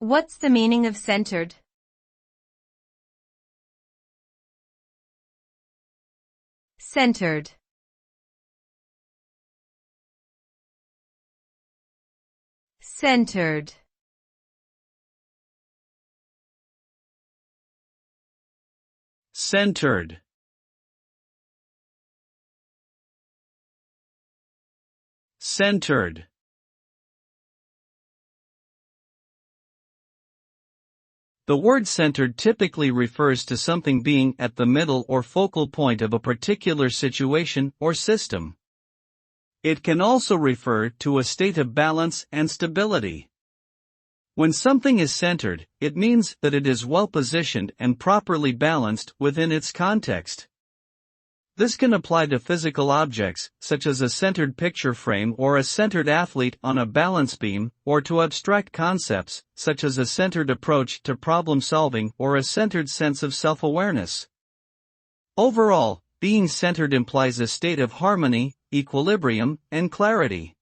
What's the meaning of centered? Centered. Centered. Centered. Centered. The word centered typically refers to something being at the middle or focal point of a particular situation or system. It can also refer to a state of balance and stability. When something is centered, it means that it is well positioned and properly balanced within its context. This can apply to physical objects, such as a centered picture frame or a centered athlete on a balance beam, or to abstract concepts, such as a centered approach to problem solving or a centered sense of self-awareness. Overall, being centered implies a state of harmony, equilibrium, and clarity.